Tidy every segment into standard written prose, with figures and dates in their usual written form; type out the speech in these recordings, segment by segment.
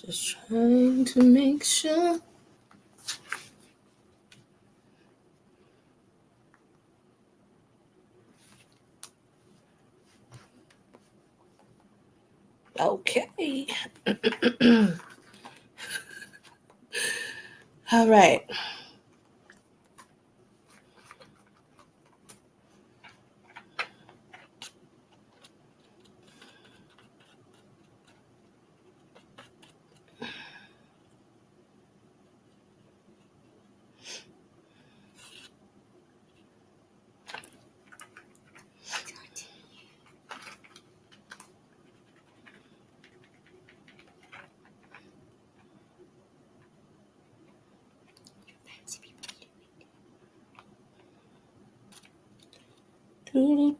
Just trying to make sure. Okay. All right.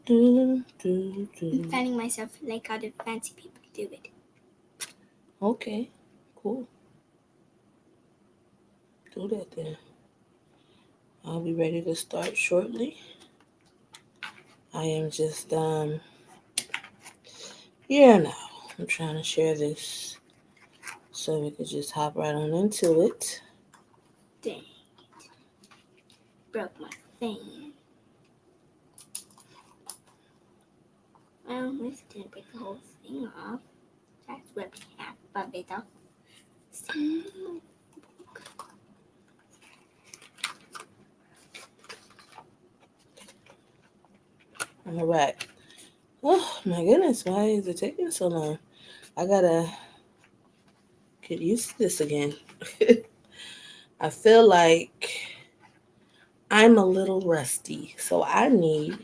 I'm finding myself like how the fancy people do it. Okay, cool. Do that then. I'll be ready to start shortly. I am just here now. I'm trying to share this so we could just hop right on into it. Dang it. Broke my fan. Well, this didn't break the whole thing off. That's ripped half of it off. All right. Oh my goodness, why is it taking so long? I gotta get used to this again. I feel like I'm a little rusty, so I need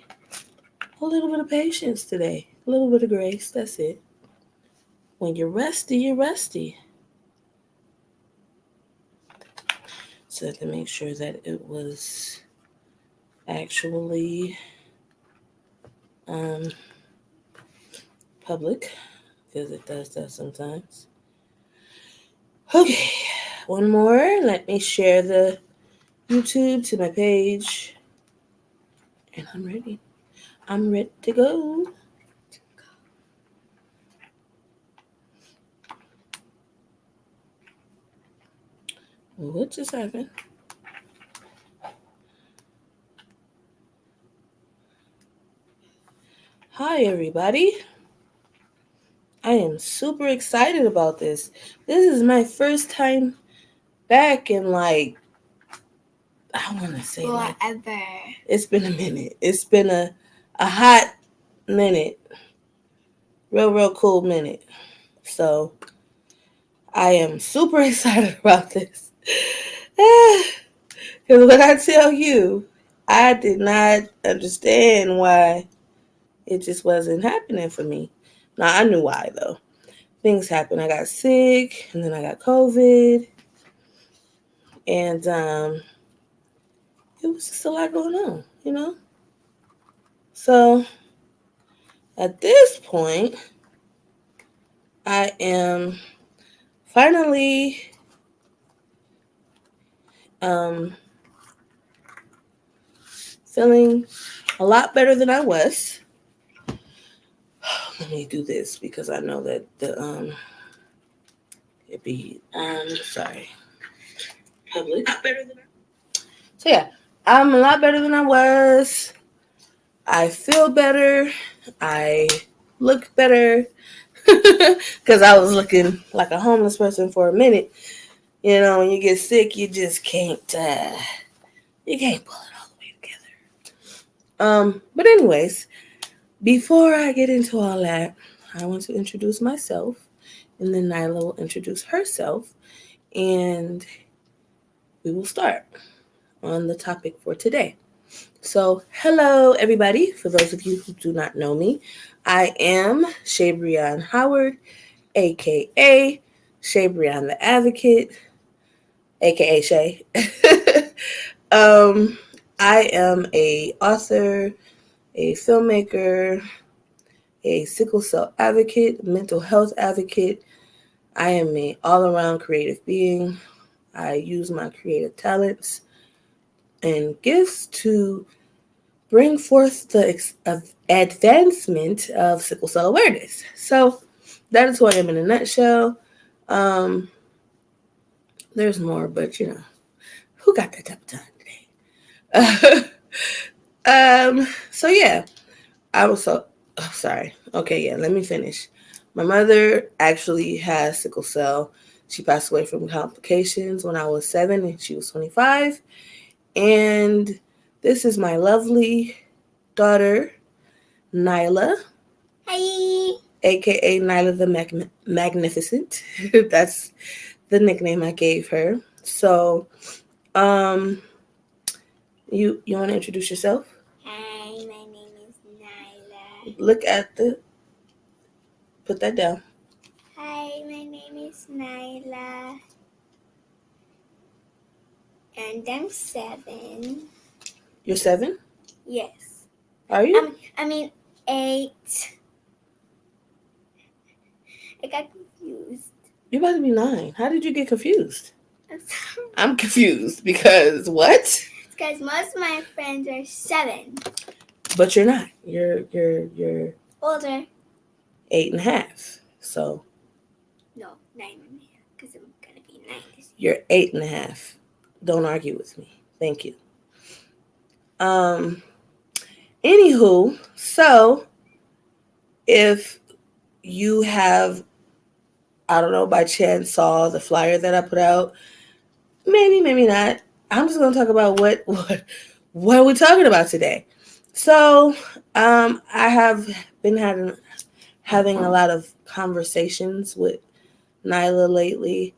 a little bit of patience today, a little bit of grace. That's it. When you're rusty, you're rusty. So I had to make sure that it was actually public, because it does that sometimes. Okay, one more. Let me share the YouTube to my page. And I'm ready. I'm ready to go. What just happened? Hi, everybody. I am super excited about this. This is my first time back in like, I want to say forever. It's been a minute. It's been a hot minute. Real cool minute. So I am super excited about this. Because when I tell you, I did not understand why it just wasn't happening for me. Now, I knew why, though. Things happened. I got sick, and then I got COVID. And it was just a lot going on, you know? So at this point, I am finally feeling a lot better than I was. Let me do this because I know that the it be sorry, public. So yeah, I'm a lot better than I was. I feel better. I look better because I was looking like a homeless person for a minute. You know, when you get sick, you just can't. You can't pull it all the way together. But anyways, before I get into all that, I want to introduce myself, and then Nyla will introduce herself, and we will start on the topic for today. So, hello everybody. For those of you who do not know me, I am Shabrian Howard, aka Shabrian the Advocate, aka Shay. I am a author, a filmmaker, a sickle cell advocate, mental health advocate. I am a all-around creative being. I use my creative talents and gifts to bring forth the advancement of sickle cell awareness. So that is who I am in a nutshell. Um, there's more, but who got that type of time today? So yeah, I was so sorry. Okay, yeah, let me finish. My mother actually has sickle cell. She passed away from complications when I was 7 and she was 25. And this is my lovely daughter, Nyla. Hi. AKA Nyla the Magnificent. That's the nickname I gave her. So, um, you want to introduce yourself? Hi, my name is Nyla. Look at put that down. Hi, my name is Nyla. And I'm 7. You're 7? Yes. Are you? I mean 8. I got confused. You're about to be 9. How did you get confused? I'm sorry. I'm confused because what? It's because most of my friends are 7. But you're not. You're older. 8.5. So no, 9.5. Because I'm gonna be 9 this year. You're 8.5. Don't argue with me. Thank you. Anywho, so if you have, I don't know, by chance saw the flyer that I put out, maybe not. I'm just gonna talk about what are we talking about today. So, I have been having a lot of conversations with Nyla lately,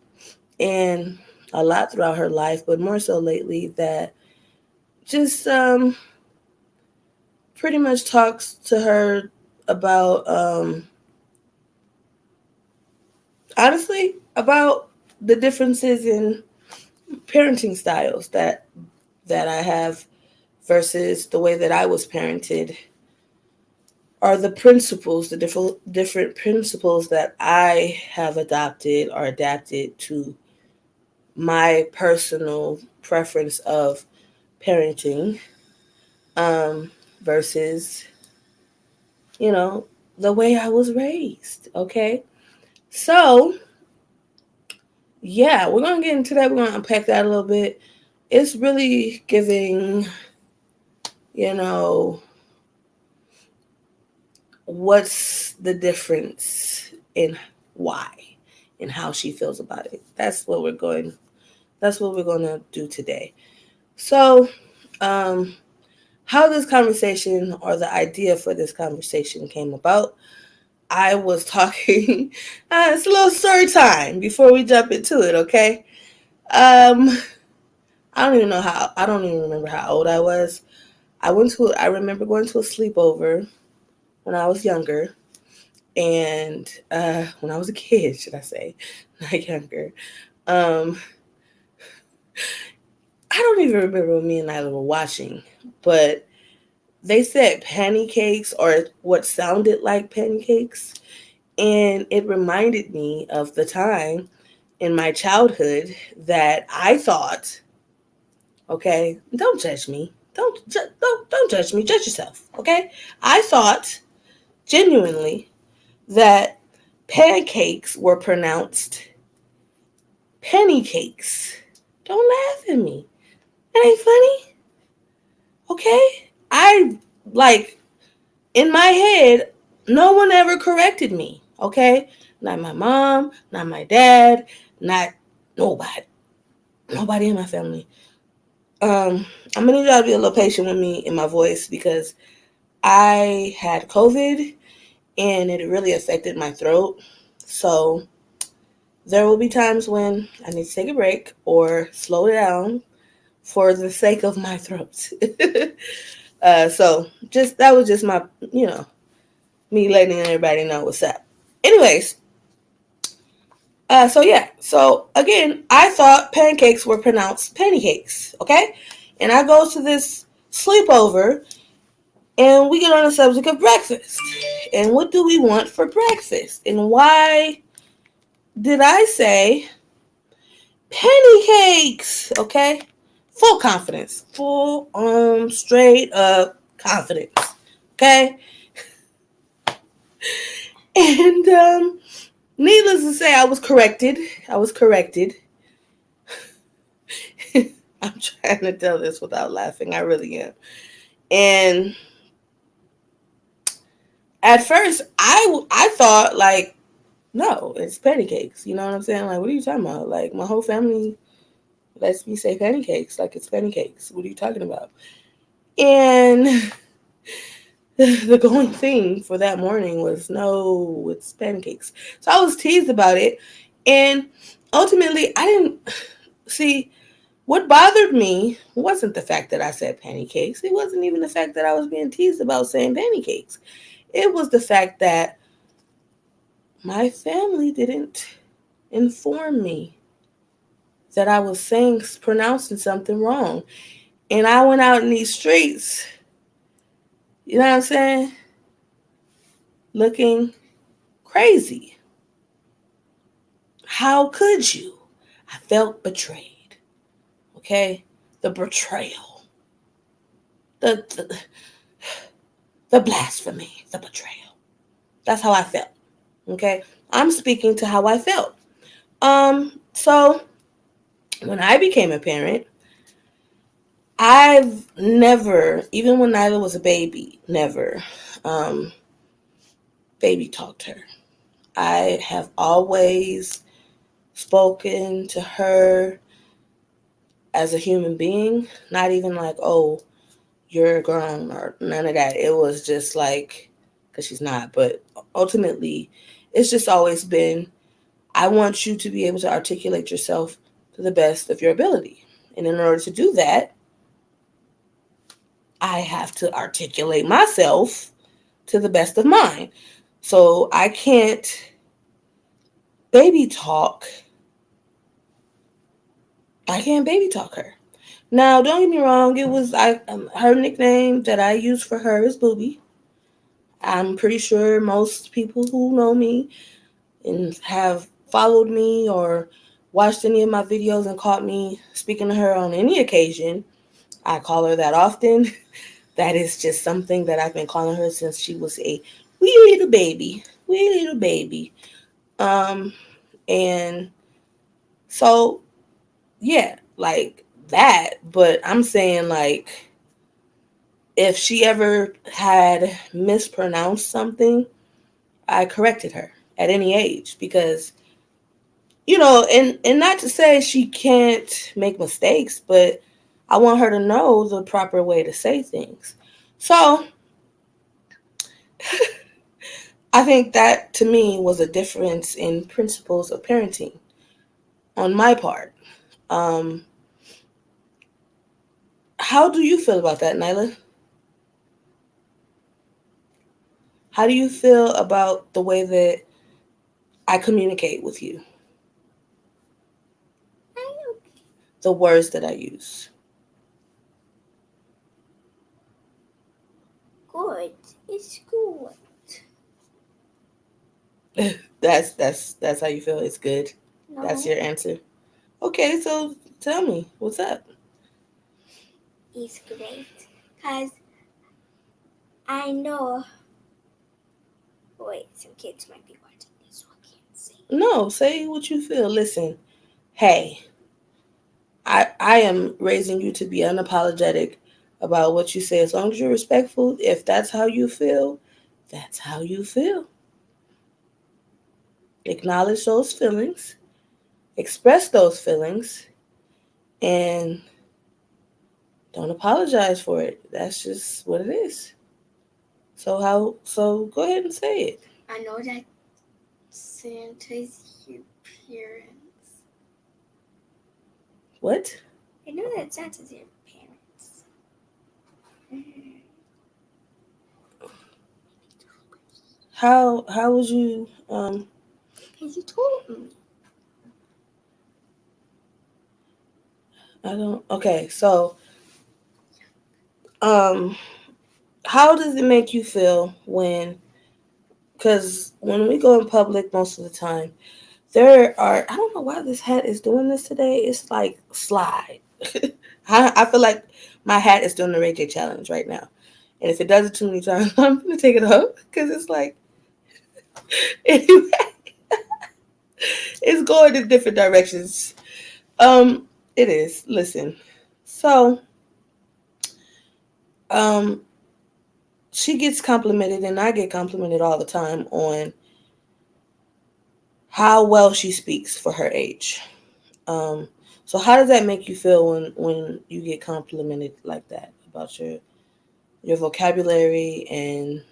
and a lot throughout her life, but more so lately, that just pretty much talks to her about honestly about the differences in parenting styles that I have versus the way that I was parented, are the principles, the different principles that I have adopted or adapted to my personal preference of parenting, versus the way I was raised. Okay, so yeah, we're gonna get into that. We're gonna unpack that a little bit. It's really giving, what's the difference in why and how she feels about it. That's what we're going to do today. So, how this conversation or the idea for this conversation came about, I was talking, it's a little story time before we jump into it, okay? I don't even remember how old I was. I remember going to a sleepover when I was younger, and when I was a kid, should I say, not younger. I don't even remember what me and Nyla were watching, but they said pancakes or what sounded like pancakes, and it reminded me of the time in my childhood that I thought, okay, don't judge me. Don't judge me. Judge yourself, okay? I thought genuinely that pancakes were pronounced penny cakes. Don't laugh at me. That ain't funny. Okay? In my head, no one ever corrected me. Okay? Not my mom, not my dad, not nobody. Nobody in my family. I'm gonna need y'all to be a little patient with me in my voice because I had COVID and it really affected my throat. So there will be times when I need to take a break or slow down for the sake of my throat. So that was just my, me letting everybody know what's up. Anyways, so again, I thought pancakes were pronounced penny cakes, okay? And I go to this sleepover and we get on the subject of breakfast. And what do we want for breakfast? And why did I say penny cakes? Okay? Full confidence. Full straight up confidence. Okay? And Needless to say, I was corrected. I was corrected. I'm trying to tell this without laughing. I really am. And at first, I thought like, no, it's pancakes. You know what I'm saying? Like, what are you talking about? Like, my whole family lets me say pancakes. Like, it's pancakes. What are you talking about? And the going thing for that morning was, no, it's pancakes. So I was teased about it. And ultimately, I didn't see what bothered me wasn't the fact that I said pancakes. It wasn't even the fact that I was being teased about saying pancakes. It was the fact that my family didn't inform me that I was pronouncing something wrong. And I went out in these streets, you know what I'm saying? Looking crazy. How could you? I felt betrayed. Okay? The betrayal. The the blasphemy. The betrayal. That's how I felt. Okay? I'm speaking to how I felt. So when I became a parent, I've never, even when Nyla was a baby, never baby talked her. I have always spoken to her as a human being, not even like, oh, you're grown or none of that. It was just like, because she's not, but ultimately, it's just always been, I want you to be able to articulate yourself to the best of your ability. And in order to do that, I have to articulate myself to the best of mine. So I can't baby talk. I can't baby talk her. Now, don't get me wrong. It was her nickname that I use for her is Booby. I'm pretty sure most people who know me and have followed me or watched any of my videos and caught me speaking to her on any occasion, I call her that often. That is just something that I've been calling her since she was a wee little baby. Wee little baby. And so, yeah, like that. But I'm saying, like, if she ever had mispronounced something, I corrected her at any age because, and not to say she can't make mistakes, but I want her to know the proper way to say things. So I think that to me was a difference in principles of parenting on my part. Um, how do you feel about that, Nyla? How do you feel about the way that I communicate with you? The words that I use. Good. It's good. That's how you feel. It's good. No. That's your answer. Okay, so tell me what's up. It's great. Cause I know. Wait, some kids might be watching this, so I can't say. No, say what you feel. Listen, hey, I am raising you to be unapologetic about what you say. As long as you're respectful, if that's how you feel, that's how you feel. Acknowledge those feelings, express those feelings, and don't apologize for it. That's just what it is. So go ahead and say it. I know that Santa's your parents. What? I know that Santa's your parents. How would you Because you told me. I don't okay, so um how does it make you feel because when we go in public most of the time, there are, I don't know why this hat is doing this today. It's like slide. I feel like my hat is doing the Ray J challenge right now. And if it does it too many times, I'm going to take it off because it's like, anyway. It's going in different directions. It is. Listen. So, um, she gets complimented and I get complimented all the time on how well she speaks for her age. Um, so how does that make you feel when you get complimented like that about your vocabulary and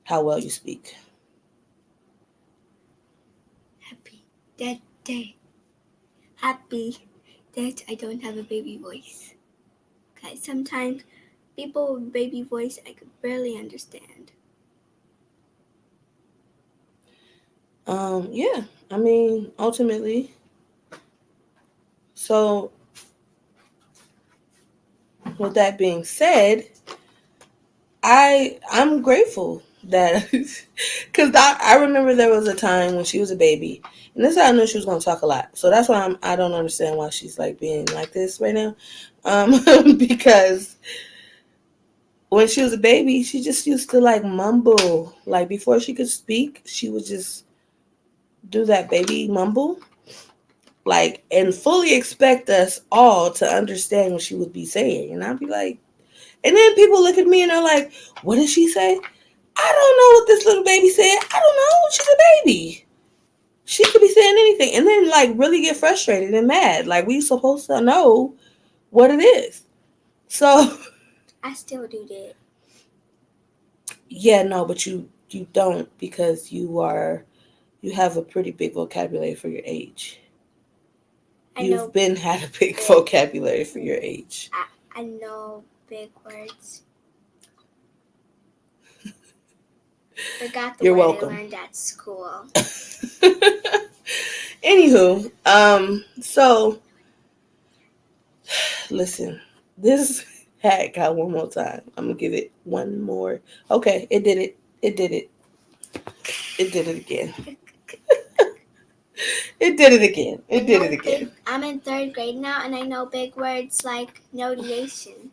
how well you speak? Happy that day. Happy that I don't have a baby voice. Okay, sometimes people with baby voice I could barely understand. Yeah. I mean, ultimately, so with that being said, I'm grateful that because I remember there was a time when she was a baby, and this is how I knew she was going to talk a lot. So that's why I don't understand why she's like being like this right now, because when she was a baby, she just used to like mumble. Like before she could speak, she would just do that baby mumble, like and fully expect us all to understand what she would be saying, and I'd be like, and then people look at me and they're like, "What did she say?" I don't know what this little baby said. I don't know. She's a baby. She could be saying anything. And then, like, really get frustrated and mad. Like, we supposed to know what it is. So, I still do that. yeah, no, but you don't because you have a pretty big vocabulary for your age. You've been had a big vocabulary for your age. I know big words. Forgot the You're word welcome. I learned at school. Anywho, so listen, this hat got one more time. I'm gonna give it one more. Okay, it did it. It did it. It did it again. It did it again. It did it again. I'm in 3rd grade now, and I know big words like notation,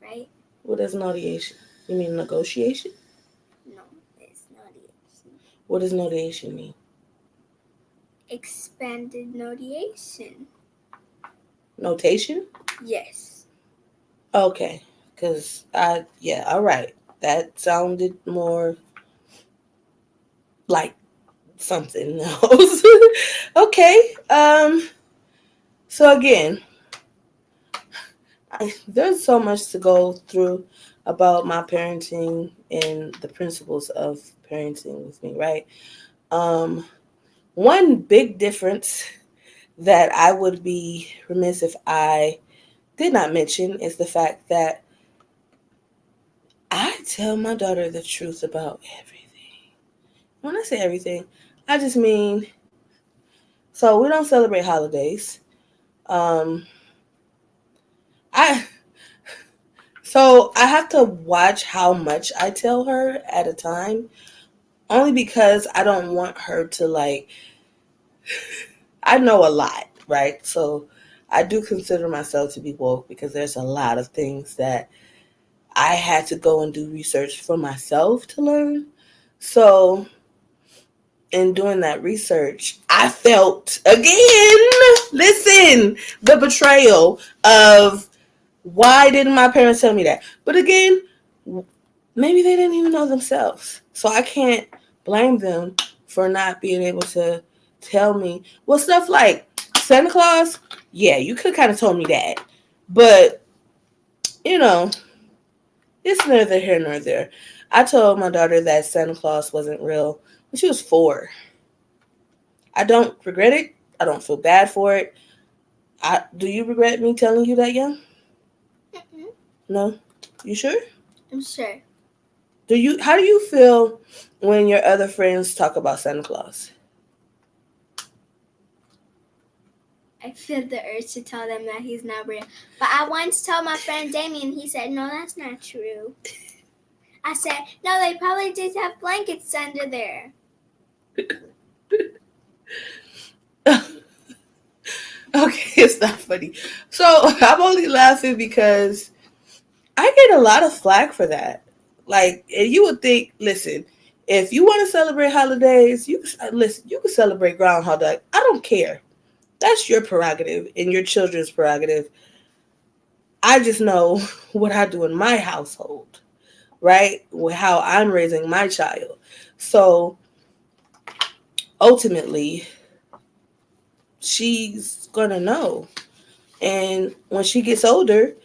right? What is notation? You mean negotiation? No, it's notation. What does notation mean? Expanded notation. Notation? Yes. Okay, because all right. That sounded more like something else. Okay. So again, there's so much to go through about my parenting and the principles of parenting with me, right? One big difference that I would be remiss if I did not mention is the fact that I tell my daughter the truth about everything. When I say everything, I just mean, so we don't celebrate holidays. Um, I So I have to watch how much I tell her at a time, only because I don't want her to like. I know a lot, right? So I do consider myself to be woke because there's a lot of things that I had to go and do research for myself to learn. So in doing that research, I felt again, listen, the betrayal of why didn't my parents tell me that? But again, maybe they didn't even know themselves. So I can't blame them for not being able to tell me. Well, stuff like Santa Claus, yeah, you could kind of told me that. But, you know, it's neither here nor there. I told my daughter that Santa Claus wasn't real when she was 4. I don't regret it. I don't feel bad for it. Do you regret me telling you that, young? Mm-mm. No? You sure? I'm sure. How do you feel when your other friends talk about Santa Claus? I feel the urge to tell them that he's not real. But I once told my friend Damien, he said, "No, that's not true." I said, "No, they probably just have blankets under there." Okay, it's not funny. So I'm only laughing because I get a lot of flack for that. Like, and you would think, listen, If you want to celebrate holidays, listen. You can celebrate Groundhog Day. I don't care. That's your prerogative and your children's prerogative. I just know what I do in my household, right? With how I'm raising my child. So ultimately, she's gonna know. And when she gets older,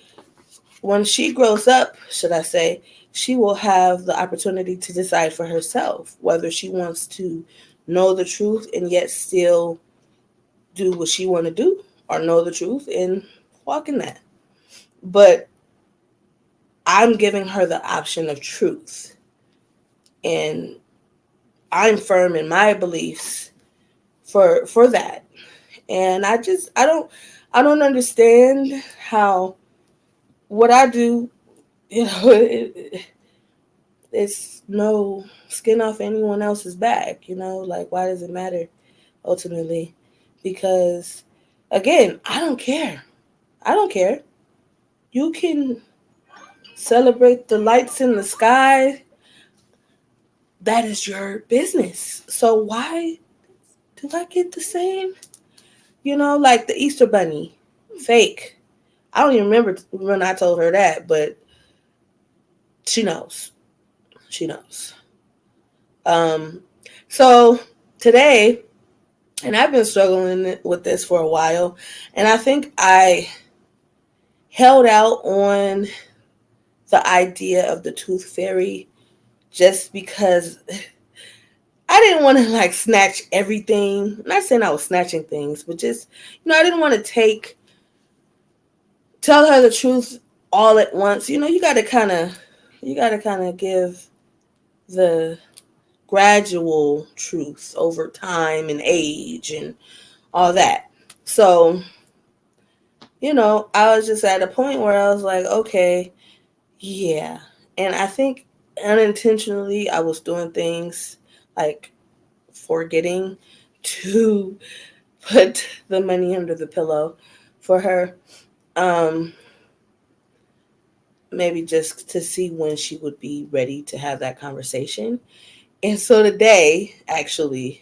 when she grows up, should I say, she will have the opportunity to decide for herself whether she wants to know the truth and yet still do what she want to do, or know the truth and walk in that. But I'm giving her the option of truth, and I'm firm in my beliefs for that. And I don't understand how what I do, it's no skin off anyone else's back, like why does it matter ultimately? Because again, I don't care. I don't care. You can celebrate the lights in the sky. That is your business. So why do I get the same? Like the Easter Bunny, fake. I don't even remember when I told her that, but she knows. She knows. Um, so today, and I've been struggling with this for a while, and I think I held out on the idea of the tooth fairy just because I didn't want to like snatch everything. I'm not saying I was snatching things, but just, I didn't want to tell her the truth all at once. You got to kind of give the gradual truth over time and age and all that. So, I was just at a point where I was like, okay, yeah. And I think unintentionally I was doing things like forgetting to put the money under the pillow for her. Um, Maybe just to see when she would be ready to have that conversation. And so today, actually,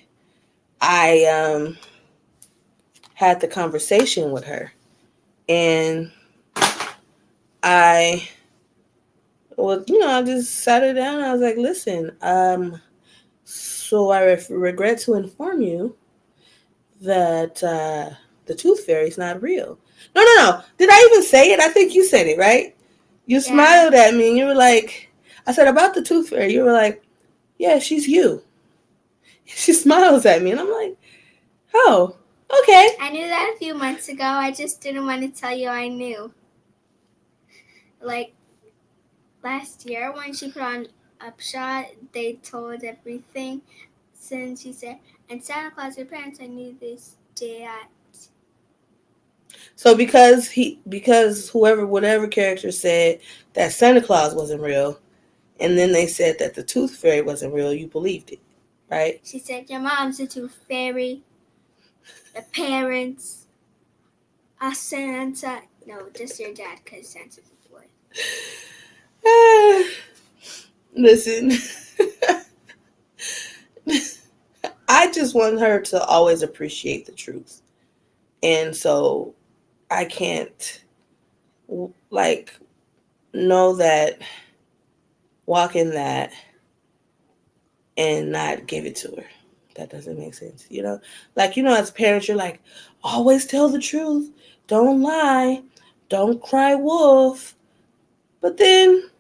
I had the conversation with her, and I, well, I just sat her down. And I was like, "Listen, so I regret to inform you that the tooth fairy is not real." No, no, no. Did I even say it? I think you said it, right? You Yeah. smiled at me, and you were like, "I said about the tooth fairy." You were like, "Yeah, she's you." She smiles at me, and I'm like, "Oh, okay." I knew that a few months ago. I just didn't want to tell you I knew. Like last year when she put on Upshot, they told everything. Since she said, and Santa Claus, your parents, I knew this day. So because whatever character said that Santa Claus wasn't real, and then they said that the tooth fairy wasn't real, you believed it, right? She said, your mom's a tooth fairy. The parents are Santa. No, just your dad, because Santa's a boy. Listen, I just want her to always appreciate the truth. And so I can't, like, know that, walk in that, and not give it to her. That doesn't make sense, Like, as parents, you're like, always tell the truth. Don't lie. Don't cry wolf. But then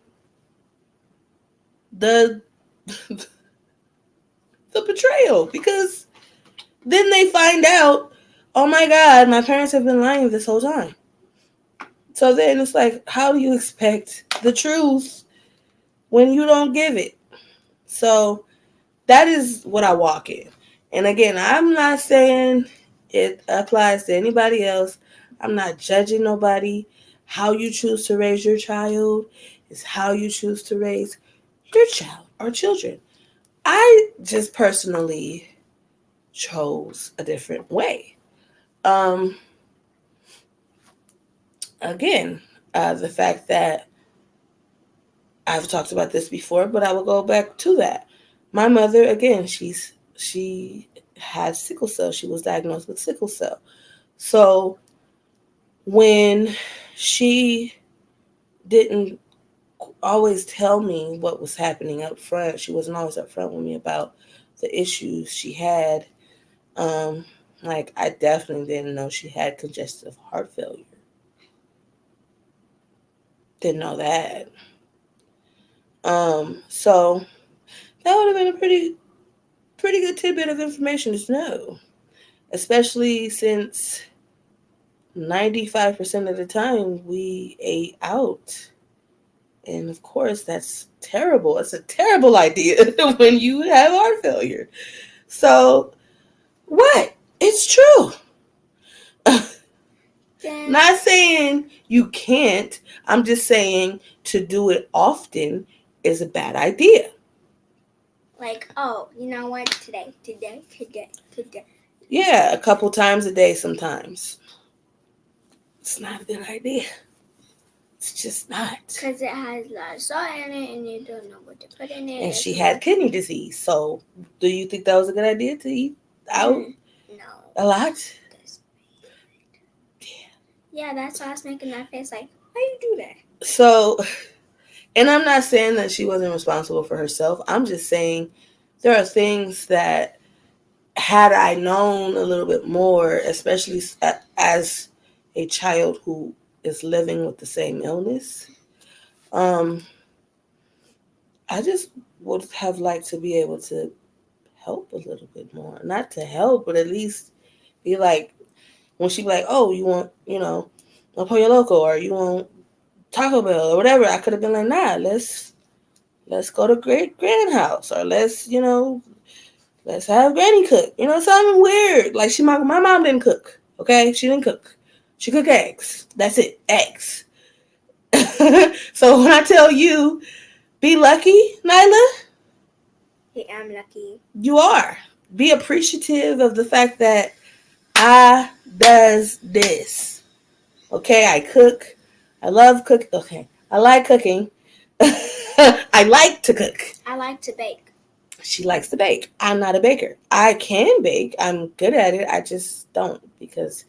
the the betrayal, because then they find out, oh my God, my parents have been lying this whole time. So then it's like, how do you expect the truth when you don't give it? So that is what I walk in. And again, I'm not saying it applies to anybody else. I'm not judging nobody. How you choose to raise your child is how you choose to raise your child or children. I just personally chose a different way. Um, Again, the fact that I've talked about this before, but I will go back to that. My mother, again, she had sickle cell. She was diagnosed with sickle cell. So when she didn't always tell me what was happening up front, she wasn't always up front with me about the issues she had. Um, like I definitely didn't know she had congestive heart failure. Didn't know that. So that would have been a pretty good tidbit of information to know, especially since 95% of the time we ate out. And of course, that's terrible. It's a terrible idea when you have heart failure. So, what? It's true. Not saying you can't. I'm just saying to do it often is a bad idea. Like, oh, you know what? Today. Yeah, a couple times a day sometimes. It's not a good idea. It's just not. Because it has a lot of salt in it and you don't know what to put in it. And she had kidney disease. So, do you think that was a good idea to eat out No. a lot? Yeah, that's why I was making that face like, why you do that? So, and I'm not saying that she wasn't responsible for herself. I'm just saying there are things that had I known a little bit more, especially as a child who is living with the same illness, I just would have liked to be able to help a little bit more. Not to help, but at least be like, when she be like, oh, you want, a Pollo Loco, or you want Taco Bell, or whatever, I could have been like, nah, let's go to Great Grand House, or let's have Granny cook. Something weird. Like my mom didn't cook. Okay, she didn't cook. She cooked eggs. That's it, eggs. So when I tell you, be lucky, Nyla. Hey, I'm lucky. You are. Be appreciative of the fact that I does this. Okay, I cook. I love cook. Okay, I like cooking. I like to cook. I like to bake. She likes to bake. I'm not a baker. I can bake. I'm good at it. I just don't, because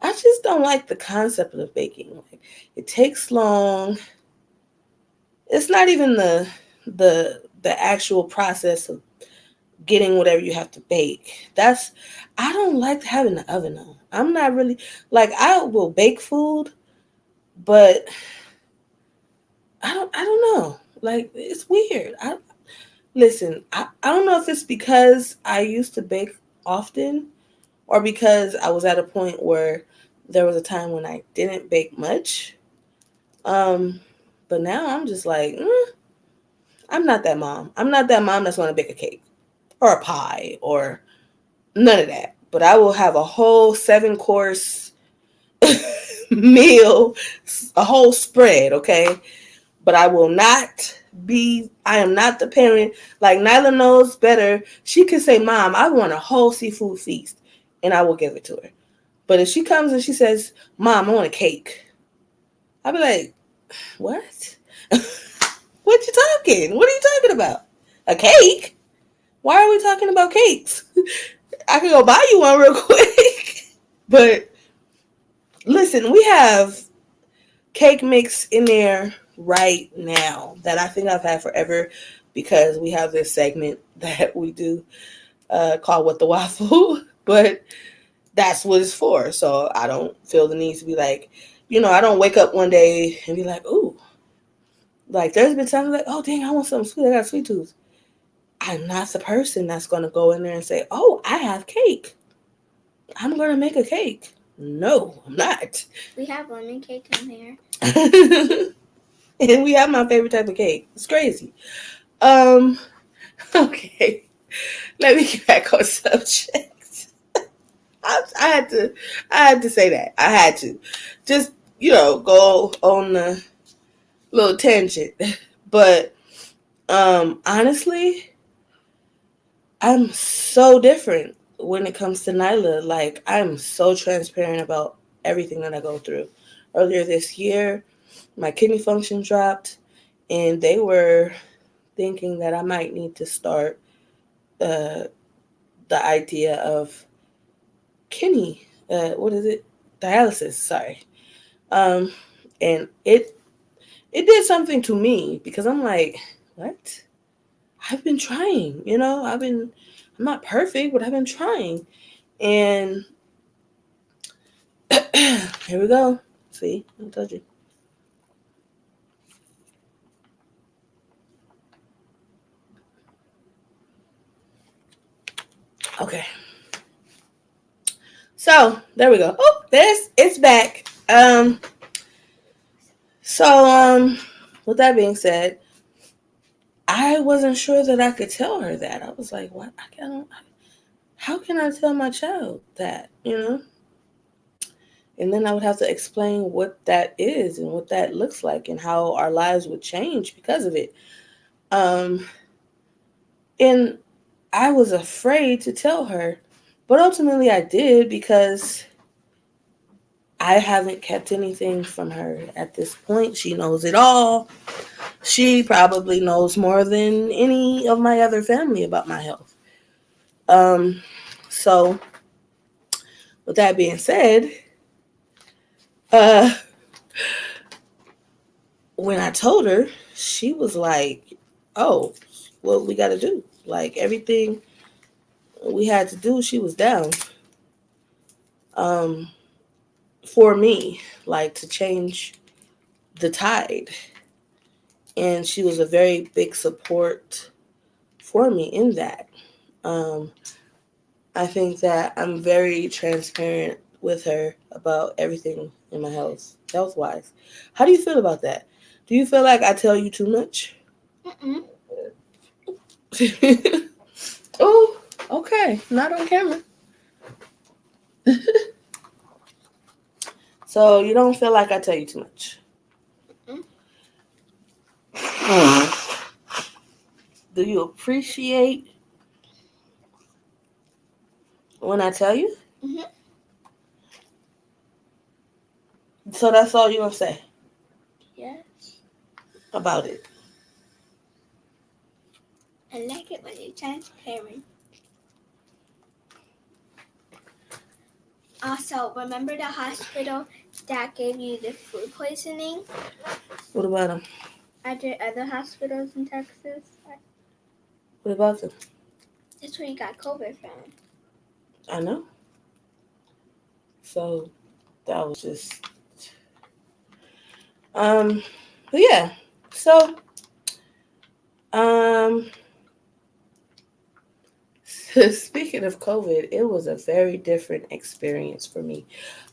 I just don't like the concept of baking. Like, it takes long. It's not even the actual process of getting whatever you have to bake. I don't like having the oven on. I'm not really, like, I will bake food, but I don't know. Like, it's weird. Listen, I don't know if it's because I used to bake often, or because I was at a point where there was a time when I didn't bake much. But now I'm just like, I'm not that mom. I'm not that mom that's going to bake a cake or a pie or none of that. But I will have a whole 7-course meal, a whole spread, okay? But I am not the parent. Like, Nyla knows better. She can say, Mom, I want a whole seafood feast, and I will give it to her. But if she comes and she says, Mom, I want a cake, I'll be like, what? What you talking? What are you talking about? A cake? Why are we talking about cakes? I can go buy you one real quick. But listen, we have cake mix in there right now that I think I've had forever, because we have this segment that we do called What the Waffle. But that's what it's for. So I don't feel the need to be like, I don't wake up one day and be like, ooh. Like, there's been times like, oh, dang, I want something sweet. I got a sweet tooth. I'm not the person that's going to go in there and say, oh, I have cake. I'm going to make a cake. No, I'm not. We have lemon cake in there. And we have my favorite type of cake. It's crazy. Okay. Let me get back on subject. I had to say that. I had to. Just, go on the little tangent. But honestly, I'm so different when it comes to Nyla. Like, I'm so transparent about everything that I go through. Earlier this year, my kidney function dropped, and they were thinking that I might need to start uh, the idea of kidney, what is it? Dialysis, sorry. Um, and it did something to me because I'm like, what? I've been trying, I'm not perfect, but I've been trying. And here we go. See, I told you. Okay. So there we go. Oh, it's back. So with that being said, I wasn't sure that I could tell her that. I was like, what? I can't. How can I tell my child that? And then I would have to explain what that is and what that looks like and how our lives would change because of it. Um, and I was afraid to tell her, but ultimately I did because I haven't kept anything from her at this point. She knows it all. She probably knows more than any of my other family about my health. Um, so with that being said, uh, when I told her, she was like, "Oh, what we got to do? Like everything we had to do, she was down um, for me, like to change the tide." And she was a very big support for me in that. Um, I think that I'm very transparent with her about everything in my health wise. How do you feel about that? Do you feel like I tell you too much? Mm-mm. Oh, okay. Not on camera. So you don't feel like I tell you too much. Do you appreciate when I tell you? Mm-hmm. So that's all you gonna say Yes. about it. I like it when you're transparent. Also, remember the hospital that gave you the food poisoning? What about them? Are there other hospitals in Texas? What about them? That's where you got COVID from. I know. So that was just um but yeah. So um speaking of COVID, it was a very different experience for me.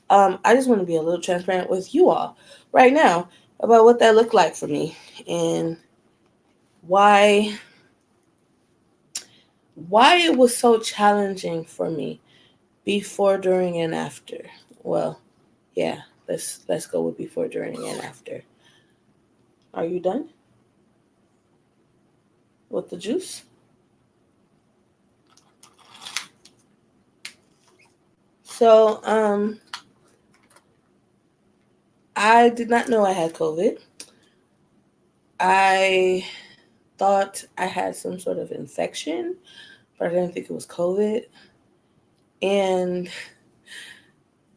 I just want to be a little transparent with you all right now about what that looked like for me and why it was so challenging for me before, during, and after. Well, yeah, let's go with before, during, and after. Are you done with the juice? So, I did not know I had COVID. I thought I had some sort of infection, but I didn't think it was COVID. And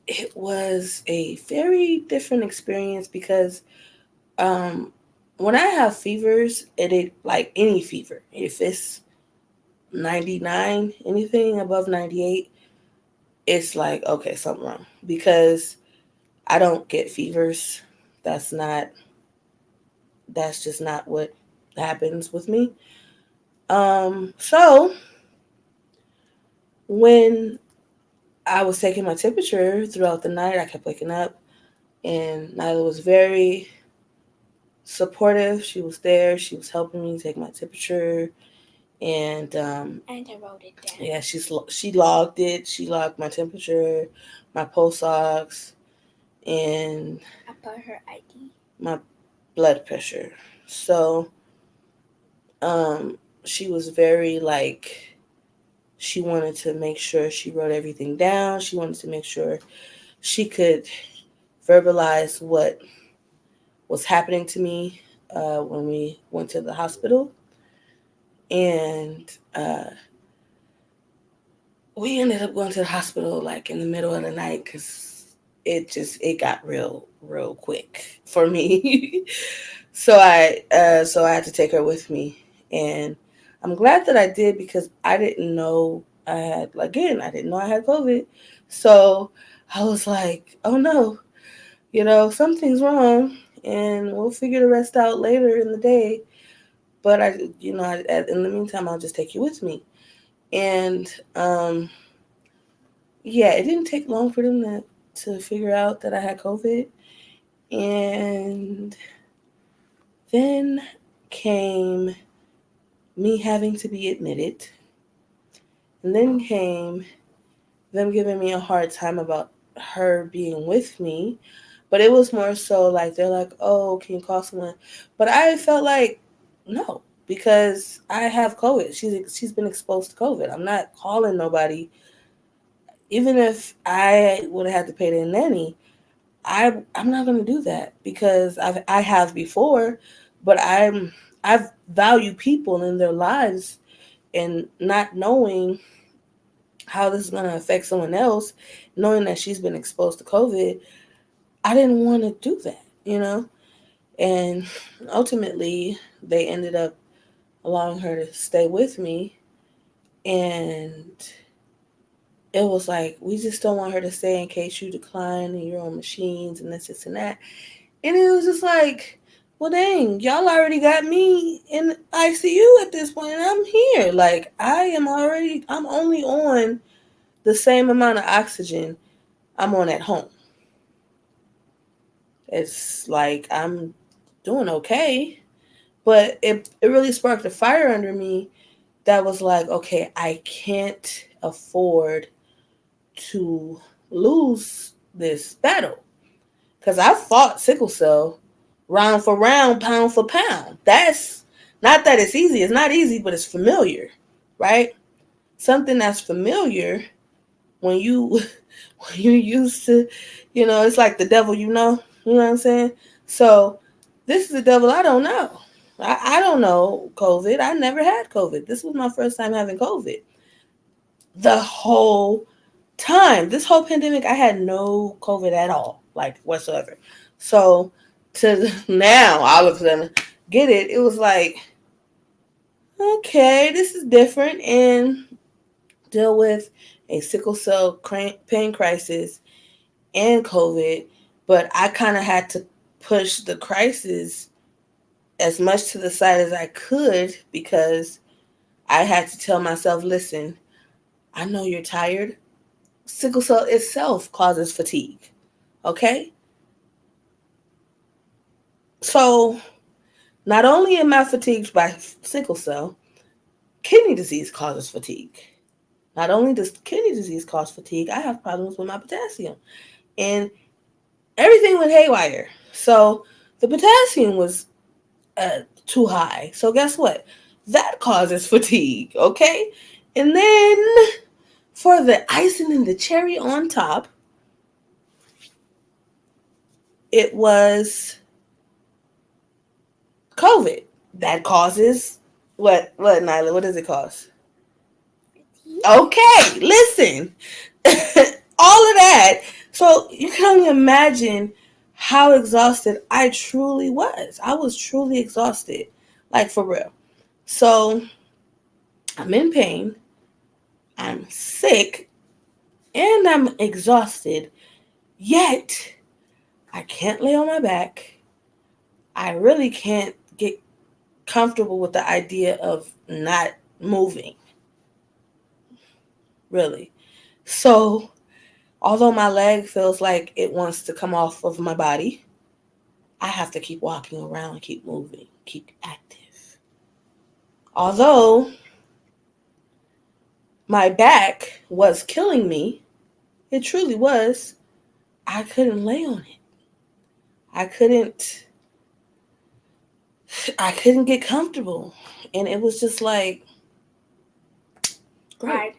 it was a very different experience because when I have fevers, it like any fever, if it's 99, anything above 98, it's like, okay, something wrong. Because I don't get fevers. That's not, that's just not what happens with me. So when I was taking my temperature throughout the night, I kept waking up, and Nyla was very supportive. She was there. She was helping me take my temperature, and And I wrote it down. yeah, she logged it. She logged my temperature, my pulse ox, and I put her ID. my blood pressure. So she was very like, she wanted to make sure she wrote everything down. She wanted to make sure she could verbalize what was happening to me when we went to the hospital. And we ended up going to the hospital like in the middle of the night because it got real quick for me. So I had to take her with me, and I'm glad that I did because I didn't know I didn't know I had COVID. So I was like, oh no, something's wrong, and we'll figure the rest out later in the day. But in the meantime, I'll just take you with me. And yeah, it didn't take long for them to figure out that I had COVID. And then came me having to be admitted. And then came them giving me a hard time about her being with me. But it was more so like, they're like, oh, can you call someone? But I felt like, no, because I have COVID. She's been exposed to COVID. I'm not calling nobody. Even if I would have had to pay the nanny, I'm not gonna do that because I have before, but I value people and their lives, and not knowing how this is gonna affect someone else, knowing that she's been exposed to COVID, I didn't want to do that. And ultimately, they ended up allowing her to stay with me, and it was like, we just don't want her to stay in case you decline and you're on machines and this and that. And it was just like, well, dang, y'all already got me in ICU at this point, and I'm here. Like, I'm only on the same amount of oxygen I'm on at home. It's like I'm doing okay, but it really sparked a fire under me that was like, okay, I can't afford to lose this battle. Because I fought sickle cell round for round, pound for pound. That's not that it's easy. It's not easy, but it's familiar, right? Something that's familiar when you when you used to, it's like the devil you know. You know what I'm saying? So this is the devil I don't know. I don't know COVID. I never had COVID. This was my first time having COVID. The whole time, this whole pandemic, I had no COVID at all, like whatsoever. So to now, all of a sudden, get it, it was like, okay, this is different, and deal with a sickle cell pain crisis and COVID. But I kind of had to push the crisis as much to the side as I could because I had to tell myself, listen, I know you're tired. Sickle cell itself causes fatigue. Okay? So, not only am I fatigued by sickle cell, kidney disease causes fatigue. Not only does kidney disease cause fatigue, I have problems with my potassium. And everything went haywire. So, the potassium was too high. So, guess what? That causes fatigue. Okay? And then, for the icing and the cherry on top, it was COVID. That causes what, Nyla? What does it cause? Okay, listen. All of that. So you can only imagine how exhausted I truly was. I was truly exhausted. Like, for real. So I'm in pain. I'm sick. And I'm exhausted. Yet I can't lay on my back. I really can't get comfortable with the idea of not moving. Really. So, although my leg feels like it wants to come off of my body, I have to keep walking around, keep moving, keep active. Although my back was killing me, it truly was, I couldn't lay on it. I couldn't I couldn't get comfortable. And it was just like great. Hard.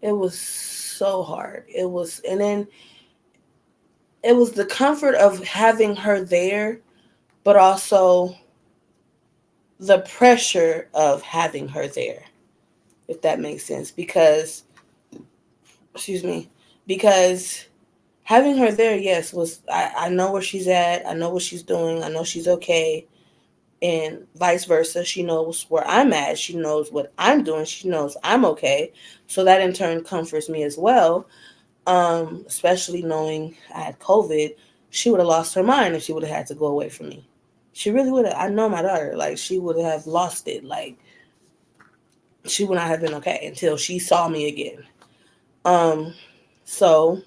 It was so hard. And then it was the comfort of having her there, but also the pressure of having her there. if that makes sense. Because, excuse me, because having her there, yes, I know where she's at. I know what she's doing. I know she's okay. And vice versa. She knows where I'm at. She knows what I'm doing. She knows I'm okay. So that in turn comforts me as well. Especially knowing I had COVID, she would have lost her mind if she would have had to go away from me. She really would have. I know my daughter. Like, she would have lost it. Like, she would not have been okay until she saw me again. Um, so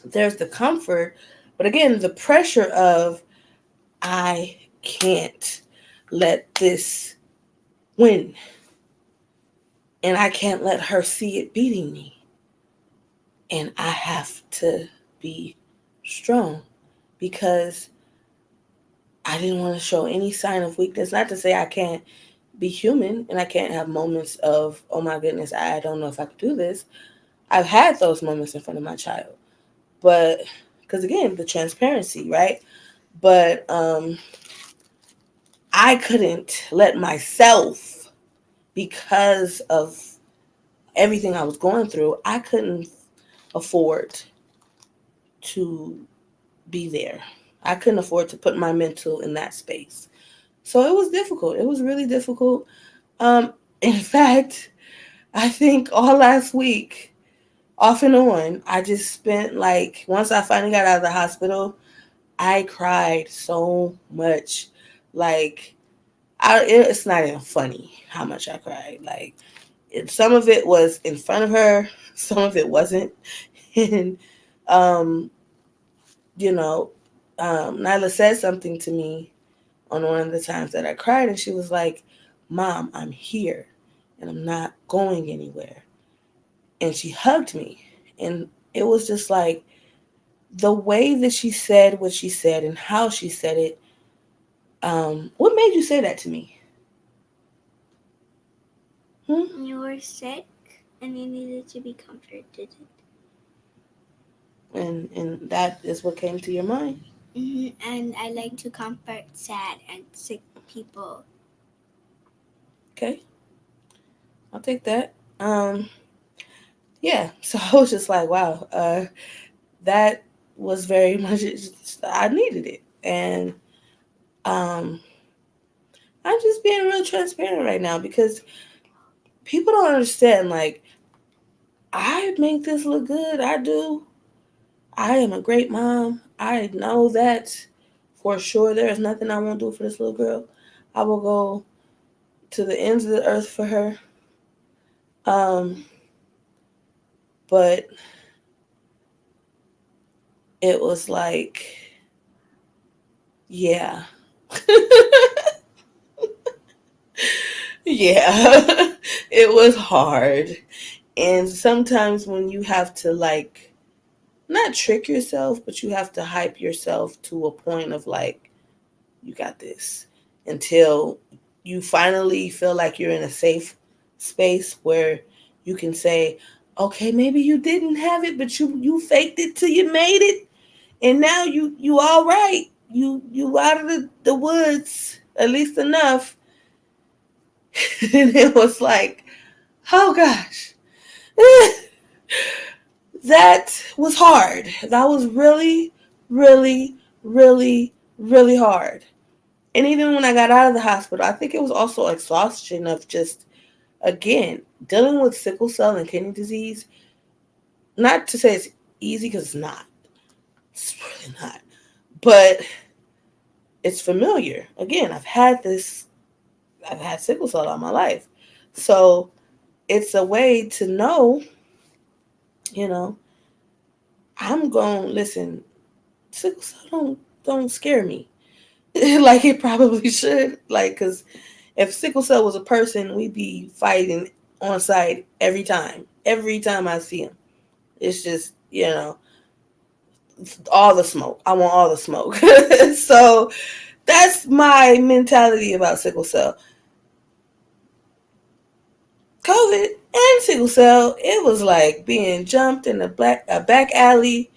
there's the comfort, but again, the pressure of I can't let this win, and I can't let her see it beating me, and I have to be strong because I didn't want to show any sign of weakness. Not to say I can't be human and I can't have moments of, oh my goodness, I don't know if I could do this. I've had those moments in front of my child. But, because again, the transparency, right? But I couldn't let myself, because of everything I was going through, I couldn't afford to be there. I couldn't afford to put my mental in that space. So it was difficult. It was really difficult. In fact, I think all last week, off and on, I just spent like, once I finally got out of the hospital, I cried so much. Like, it's not even funny how much I cried. Like, some of it was in front of her, some of it wasn't. And, um, you know, Nyla said something to me on one of the times that I cried, and she was like, Mom, I'm here, and I'm not going anywhere. And she hugged me. And it was just like, the way that she said what she said and how she said it. What made you say that to me? You were sick and you needed to be comforted. And that is what came to your mind? Mm-hmm. And I like to comfort sad and sick people. Okay. I'll take that. Yeah. So I was just like, wow, that was very much, I needed it. And I'm just being real transparent right now because people don't understand, like, I make this look good. I do. I am a great mom. I know that for sure. There is nothing I won't do for this little girl. I will go to the ends of the earth for her. But it was like, yeah. Yeah. It was hard. And sometimes when you have to, like, not trick yourself, but you have to hype yourself to a point of like, you got this, until you finally feel like you're in a safe space where you can say, okay, maybe you didn't have it, but you faked it till you made it, and now you all right. You out of the woods, at least enough. And it was like, oh gosh. That was hard. That was really, really, really, really hard. And even when I got out of the hospital, I think it was also exhaustion of just, again, dealing with sickle cell and kidney disease. Not to say it's easy, because it's not. It's really not. But it's familiar. Again, I've had sickle cell all my life. So it's a way to know, you know, I'm going, listen, sickle cell don't scare me. Like it probably should. Like, because if sickle cell was a person, we'd be fighting on site every time. Every time I see him. It's just, all the smoke. I want all the smoke. So that's my mentality about sickle cell. COVID and sickle cell, it was like being jumped in a back alley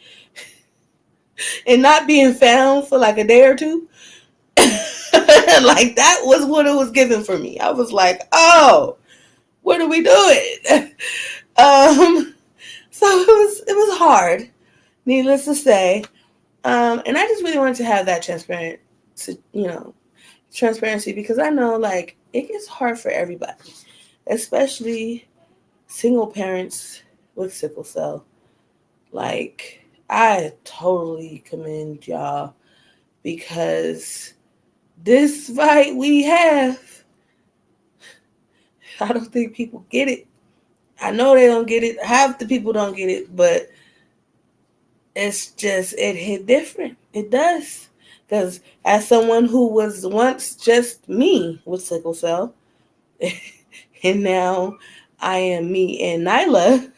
and not being found for like a day or two. Like, that was what it was given for me. I was like, oh, What are we doing? um, so it was hard, needless to say. And I just really wanted to have that transparency because I know like it gets hard for everybody, especially single parents with sickle cell. Like I totally commend y'all because this fight we have, I don't think people get it. I know they don't get it. Half the people don't get it, but it's just it hit different. It does. Because as someone who was once just me with sickle cell, and now I am me and Nyla,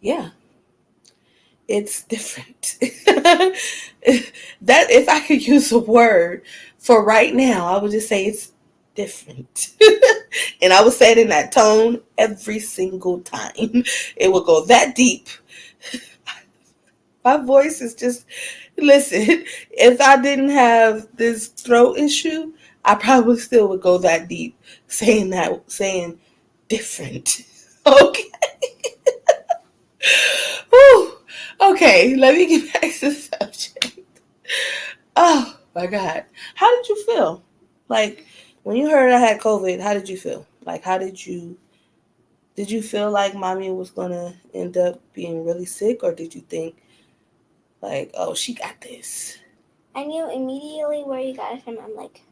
yeah, it's different. That if I could use a word for right now, I would just say it's different. And I would say it in that tone every single time. It would go that deep. My voice is just listen, if I didn't have this throat issue, I probably still would go that deep saying different. Okay. Whew. Okay, let me get back to the subject. Oh my God. How did you feel? Like when you heard I had COVID, how did you feel? Like how did you feel like mommy was gonna end up being really sick, or did you think like, oh, she got this? I knew immediately where you got it from. I'm like,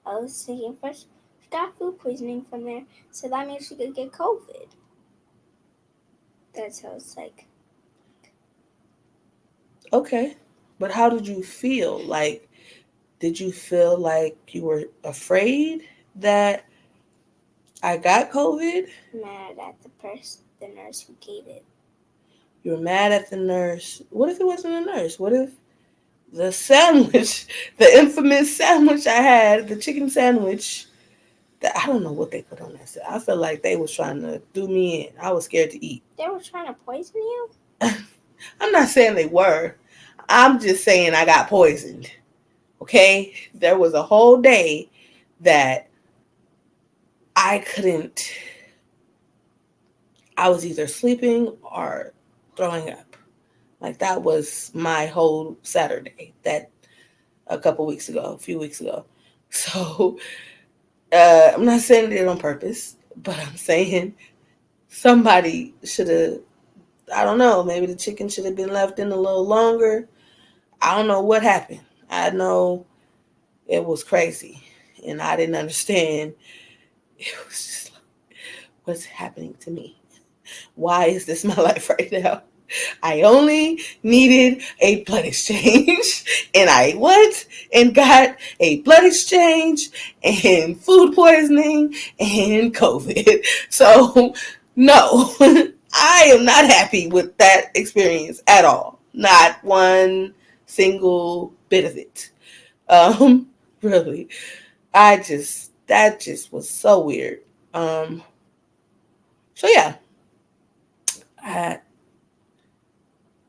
I was thinking first, she got food poisoning from there, so that means she could get COVID. That's how it's like. Okay. But how did you feel? Like, did you feel like you were afraid that I got COVID? Mad at the nurse who gave it. You were mad at the nurse. What if it wasn't a nurse? What if the sandwich, the infamous sandwich I had, the chicken sandwich, I don't know what they put on that. I feel like they was trying to do me in. I was scared to eat. They were trying to poison you? I'm not saying they were. I'm just saying I got poisoned. Okay? There was a whole day that I couldn't, I was either sleeping or throwing up. Like that was my whole Saturday that a few weeks ago. So I'm not saying I did it on purpose, but I'm saying somebody should have, I don't know, maybe the chicken should have been left in a little longer. I don't know what happened. I know it was crazy and I didn't understand. It was just like, what's happening to me? Why is this my life right now? I only needed a blood exchange. And I went and got a blood exchange and food poisoning and COVID. So, no, I am not happy with that experience at all. Not one single bit of it. Really. That just was so weird. So yeah, I,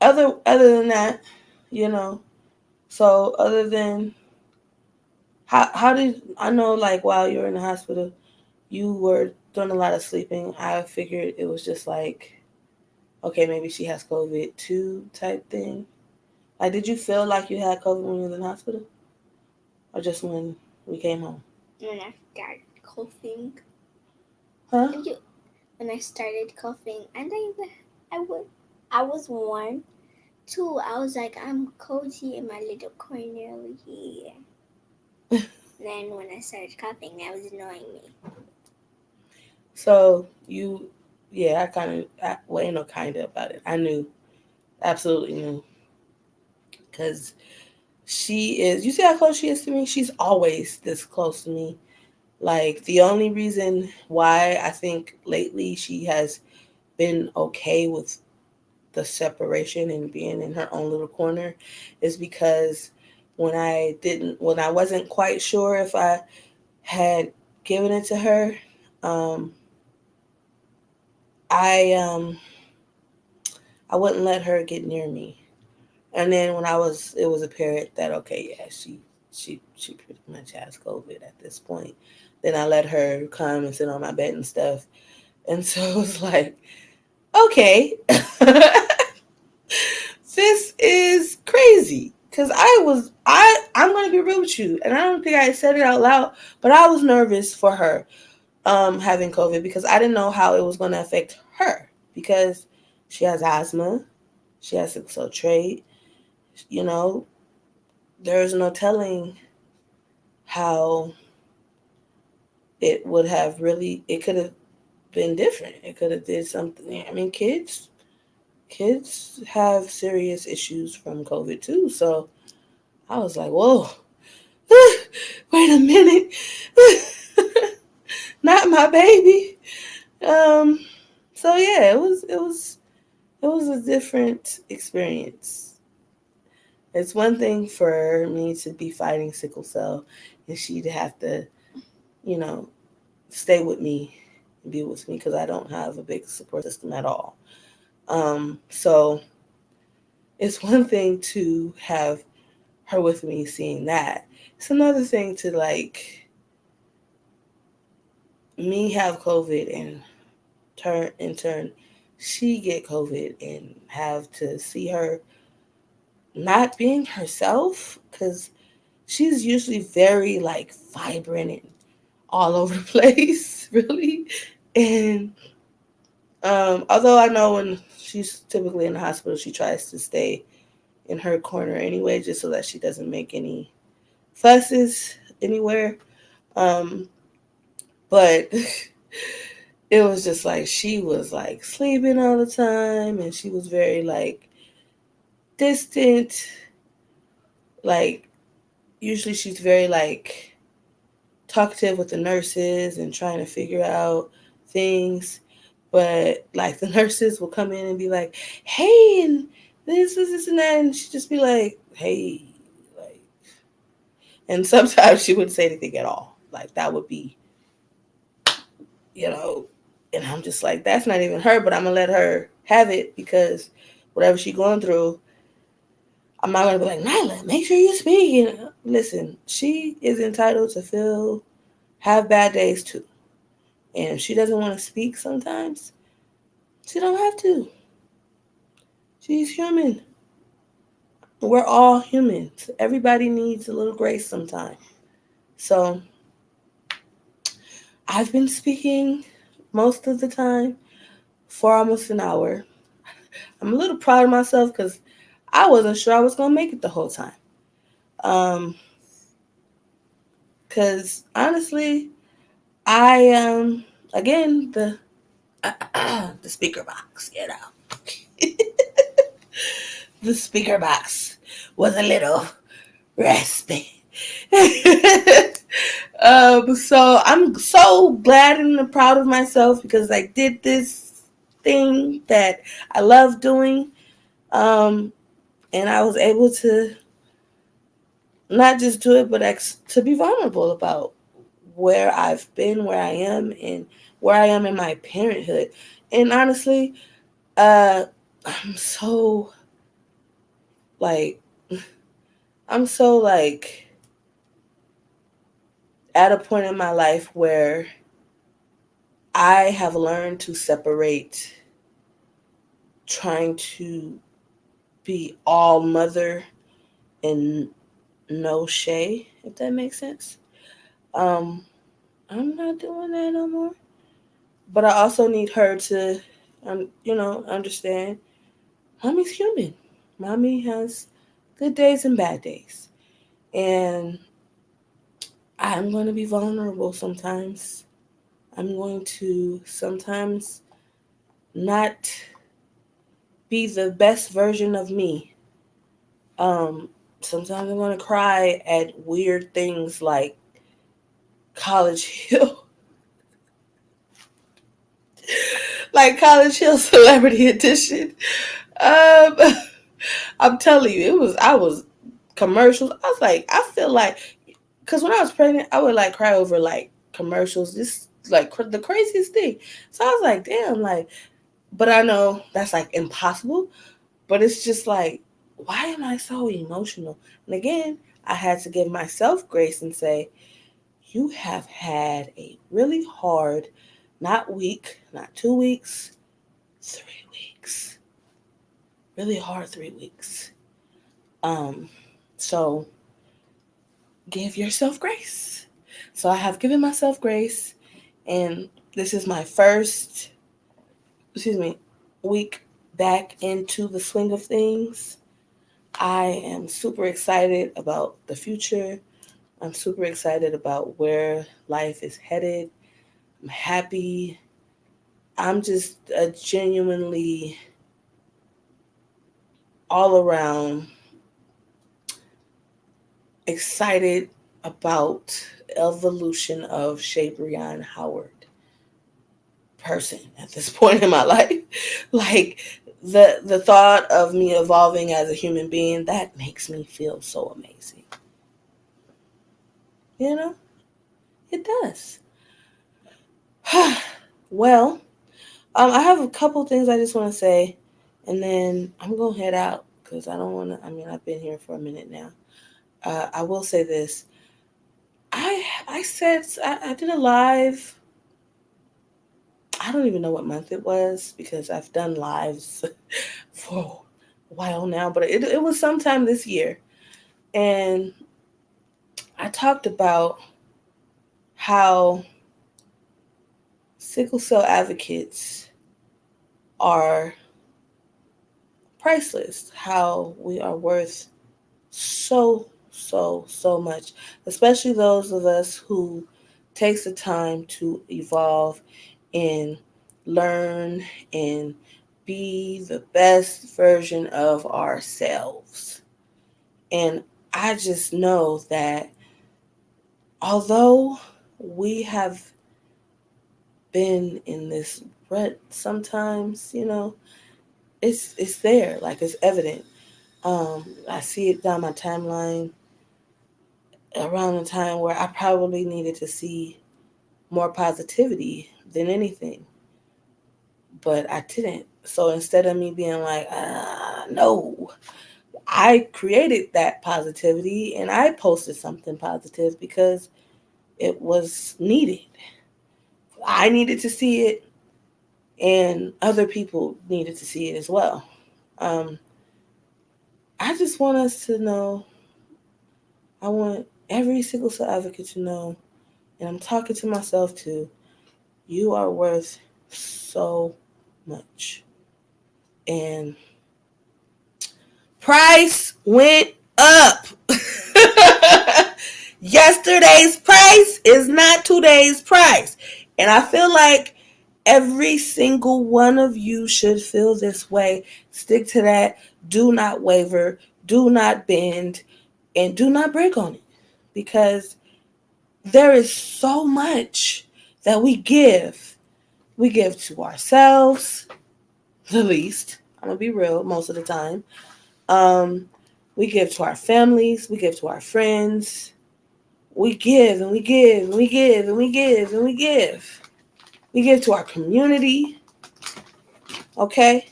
other than that, you know, so other than how did I know like while you were in the hospital you were doing a lot of sleeping? I figured it was just like okay, maybe she has COVID too type thing. Like did you feel like you had COVID when you were in the hospital? Or just when we came home? When I started coughing. Huh? And you, when I started coughing, and I was warm too. I was like, I'm cozy in my little corner over here. Then when I started coughing, that was annoying me. So you yeah, I kind of well ain't no kind of about it. I knew, absolutely knew, because she is. You see how close she is to me? She's always this close to me. Like the only reason why I think lately she has been okay with the separation and being in her own little corner is because when I wasn't quite sure if I had given it to her, um, I I wouldn't let her get near me. And then when it was apparent that okay, yeah, she pretty much has COVID at this point. Then I let her come and sit on my bed and stuff. And so it was like, okay, this is crazy. Cause I'm gonna be real with you, and I don't think I said it out loud, but I was nervous for her having COVID because I didn't know how it was gonna affect her because she has asthma, she has sickle cell trait. You know, there's no telling how it could have been different. It could have did something. I mean, kids have serious issues from COVID too. So I was like, whoa, wait a minute, not my baby. Um, so yeah, it was a different experience. It's one thing for me to be fighting sickle cell, and she to have to, you know, stay with me and be with me because I don't have a big support system at all. So it's one thing to have her with me seeing that. It's another thing to like me have COVID and turn she get COVID and have to see her not being herself because she's usually very like vibrant and all over the place, really. And although I know when she's typically in the hospital, she tries to stay in her corner anyway, just so that she doesn't make any fusses anywhere. Um, but it was just like she was like sleeping all the time, and she was very like distant. Like usually, she's very like talkative with the nurses and trying to figure out things. But like the nurses will come in and be like, "Hey," and this, and that, and she'd just be like, "Hey," like, and sometimes she wouldn't say anything at all. Like that would be, you know, and I'm just like, that's not even her, but I'm gonna let her have it because whatever she's going through, I'm not gonna be like, Nyla, make sure you speak. You know, listen, she is entitled to have bad days too. And if she doesn't want to speak sometimes, she don't have to. She's human. We're all humans. Everybody needs a little grace sometimes. So I've been speaking most of the time for almost an hour. I'm a little proud of myself because I wasn't sure I was gonna make it the whole time. Um, because honestly, I again the speaker box, the speaker box was a little raspy. So I'm so glad and proud of myself because I did this thing that I love doing. Um, and I was able to not just do it, but to be vulnerable about where I've been, where I am, and where I am in my parenthood. And honestly, uh, I'm so like, I'm so like at a point in my life where I have learned to separate trying to be all mother and no Shay, if that makes sense. Um, I'm not doing that no more. But I also need her to, understand mommy's human. Mommy has good days and bad days. And I'm going to be vulnerable sometimes. I'm going to sometimes not be the best version of me. Um, Sometimes I'm going to cry at weird things like College Hill, like College Hill Celebrity Edition. Um, I'm telling you, I was commercials. I was like, I feel like, because when I was pregnant, I would like cry over like commercials, just like the craziest thing. So I was like, damn, like, but I know that's like impossible. But it's just like, why am I so emotional? And again, I had to give myself grace and say, you have had a really hard, not week, not 2 weeks, 3 weeks. Really hard 3 weeks. So give yourself grace. So I have given myself grace, and this is my first, week back into the swing of things. I am super excited about the future. I'm super excited about where life is headed. I'm happy. I'm just a genuinely all around excited about evolution of Shea Breon Howard person at this point in my life. Like the thought of me evolving as a human being, that makes me feel so amazing. You know, it does. Well, I have a couple things I just want to say, and then I'm gonna head out because I don't want to. I mean, I've been here for a minute now. I will say this. I said I did a live. I don't even know what month it was because I've done lives for a while now, but it was sometime this year. And I talked about how sickle cell advocates are priceless, how we are worth so much, especially those of us who takes the time to evolve and learn and be the best version of ourselves. And I just know that although we have been in this rut sometimes, it's there, like it's evident. I see it down my timeline around the time where I probably needed to see more positivity than anything, but I didn't. So instead of me being like, no, I created that positivity and I posted something positive because it was needed. I needed to see it, and other people needed to see it as well. Um, I just want us to know, I want every sickle cell advocate to know, and I'm talking to myself too, you are worth so much. And price went up. Yesterday's price is not today's price. And I feel like every single one of you should feel this way. Stick to that. Do not waver. Do not bend. And do not break on it. Because there is so much that we give. We give to ourselves, the least. I'm going to be real most of the time. We give to our families. We give to our friends. We give and we give and we give and we give and we give. We give to our community. Okay?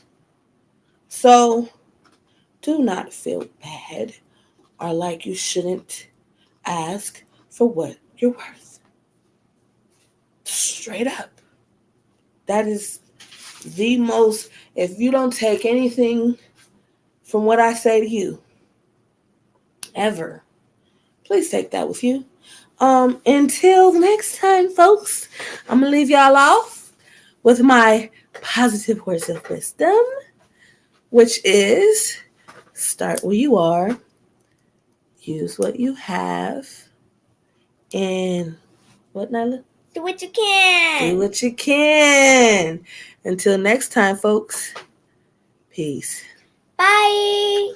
So do not feel bad or like you shouldn't ask for what you're worth. Straight up. That is the most, if you don't take anything from what I say to you, ever, please take that with you. Until next time, folks, I'm going to leave y'all off with my positive words of wisdom, which is start where you are, use what you have, and what, Nyla? Do what you can. Do what you can. Until next time, folks, peace. Bye.